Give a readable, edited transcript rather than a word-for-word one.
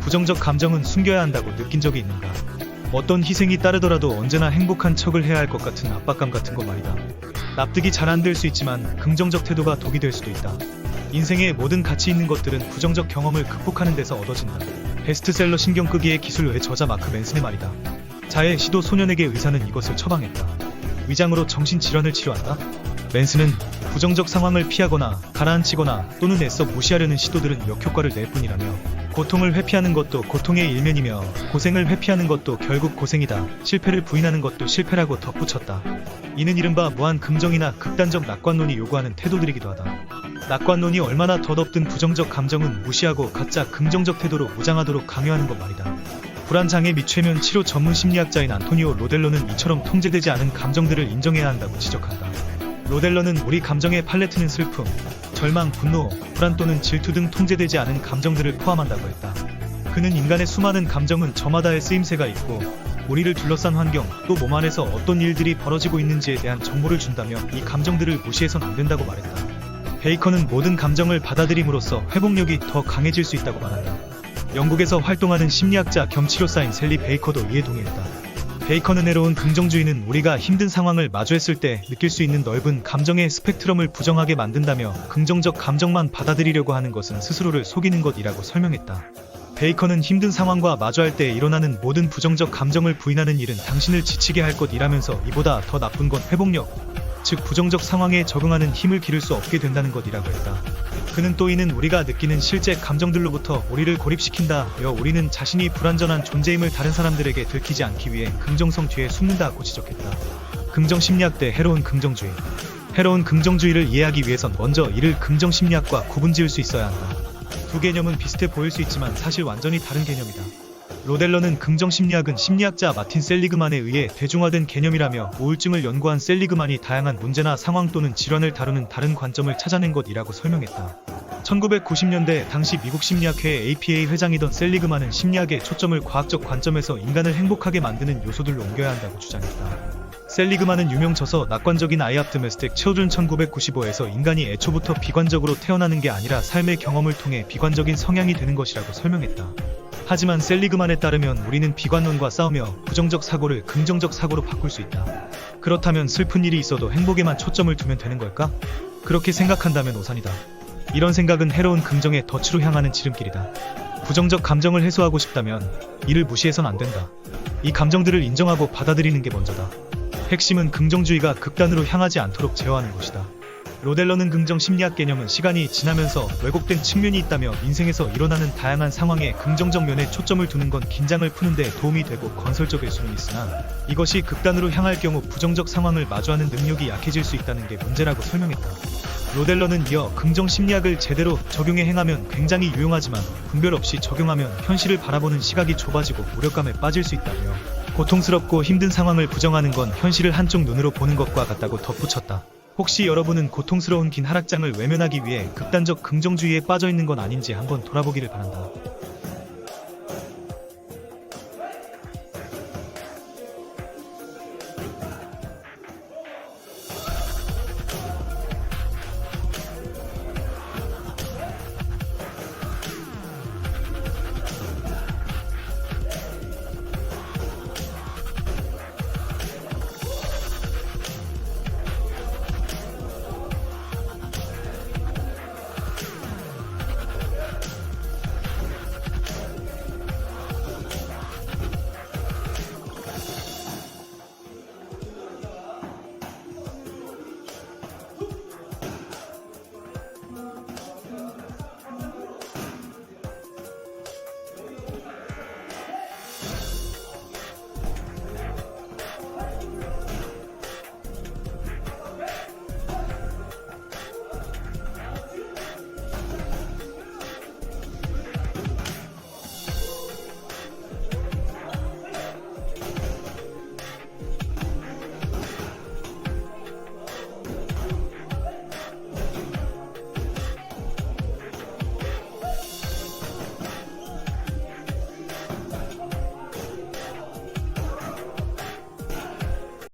부정적 감정은 숨겨야 한다고 느낀 적이 있는가? 어떤 희생이 따르더라도 언제나 행복한 척을 해야 할 것 같은 압박감 같은 거 말이다. 납득이 잘 안 될 수 있지만 긍정적 태도가 독이 될 수도 있다. 인생의 모든 가치 있는 것들은 부정적 경험을 극복하는 데서 얻어진다. 베스트셀러 신경 끄기의 기술 외 저자 마크 맨슨의 말이다. 자해 시도 소년에게 의사는 이것을 처방했다. 위장으로 정신질환을 치료한다? 맨슨은 부정적 상황을 피하거나 가라앉히거나 또는 애써 무시하려는 시도들은 역효과를 낼 뿐이라며, 고통을 회피하는 것도 고통의 일면이며 고생을 회피하는 것도 결국 고생이다. 실패를 부인하는 것도 실패라고 덧붙였다. 이는 이른바 무한 긍정이나 극단적 낙관론이 요구하는 태도들이기도 하다. 낙관론이 얼마나 덧없든 부정적 감정은 무시하고 가짜 긍정적 태도로 무장하도록 강요하는 것 말이다. 불안장애 및 최면 치료 전문 심리학자인 안토니오 로델러는 이처럼 통제되지 않은 감정들을 인정해야 한다고 지적한다. 로델러는 우리 감정의 팔레트는 슬픔, 절망, 분노, 불안 또는 질투 등 통제되지 않은 감정들을 포함한다고 했다. 그는 인간의 수많은 감정은 저마다의 쓰임새가 있고 우리를 둘러싼 환경, 또 몸 안에서 어떤 일들이 벌어지고 있는지에 대한 정보를 준다며 이 감정들을 무시해선 안 된다고 말했다. 베이컨은 모든 감정을 받아들임으로써 회복력이 더 강해질 수 있다고 말한다. 영국에서 활동하는 심리학자 겸 치료사인 셀리 베이커도 이에 동의했다. 베이컨은 해로운 긍정주의는 우리가 힘든 상황을 마주했을 때 느낄 수 있는 넓은 감정의 스펙트럼을 부정하게 만든다며, 긍정적 감정만 받아들이려고 하는 것은 스스로를 속이는 것이라고 설명했다. 베이컨은 힘든 상황과 마주할 때 일어나는 모든 부정적 감정을 부인하는 일은 당신을 지치게 할 것이라면서 이보다 더 나쁜 건 회복력, 즉 부정적 상황에 적응하는 힘을 기를 수 없게 된다는 것이라고 했다. 그는 또 이는 우리가 느끼는 실제 감정들로부터 우리를 고립시킨다며 우리는 자신이 불완전한 존재임을 다른 사람들에게 들키지 않기 위해 긍정성 뒤에 숨는다고 지적했다. 긍정심리학 대 해로운 긍정주의. 해로운 긍정주의를 이해하기 위해선 먼저 이를 긍정심리학과 구분지을 수 있어야 한다. 두 개념은 비슷해 보일 수 있지만 사실 완전히 다른 개념이다. 로델러는 긍정심리학은 심리학자 마틴 셀리그만에 의해 대중화된 개념이라며, 우울증을 연구한 셀리그만이 다양한 문제나 상황 또는 질환을 다루는 다른 관점을 찾아낸 것이라고 설명했다. 1990년대 당시 미국 심리학회 APA 회장이던 셀리그만은 심리학의 초점을 과학적 관점에서 인간을 행복하게 만드는 요소들로 옮겨야 한다고 주장했다. 셀리그만은 유명 저서 낙관적인 아이 optimistic children 1995에서 인간이 애초부터 비관적으로 태어나는 게 아니라 삶의 경험을 통해 비관적인 성향이 되는 것이라고 설명했다. 하지만 셀리그만에 따르면 우리는 비관론과 싸우며 부정적 사고를 긍정적 사고로 바꿀 수 있다. 그렇다면 슬픈 일이 있어도 행복에만 초점을 두면 되는 걸까? 그렇게 생각한다면 오산이다. 이런 생각은 해로운 긍정의 덫으로 향하는 지름길이다. 부정적 감정을 해소하고 싶다면 이를 무시해선 안 된다. 이 감정들을 인정하고 받아들이는 게 먼저다. 핵심은 긍정주의가 극단으로 향하지 않도록 제어하는 것이다. 로델러는 긍정 심리학 개념은 시간이 지나면서 왜곡된 측면이 있다며, 인생에서 일어나는 다양한 상황에 긍정적 면에 초점을 두는 건 긴장을 푸는 데 도움이 되고 건설적일 수는 있으나, 이것이 극단으로 향할 경우 부정적 상황을 마주하는 능력이 약해질 수 있다는 게 문제라고 설명했다. 로델러는 이어 긍정 심리학을 제대로 적용해 행하면 굉장히 유용하지만 분별 없이 적용하면 현실을 바라보는 시각이 좁아지고 무력감에 빠질 수 있다며, 고통스럽고 힘든 상황을 부정하는 건 현실을 한쪽 눈으로 보는 것과 같다고 덧붙였다. 혹시 여러분은 고통스러운 긴 하락장을 외면하기 위해 극단적 긍정주의에 빠져있는 건 아닌지 한번 돌아보기를 바란다.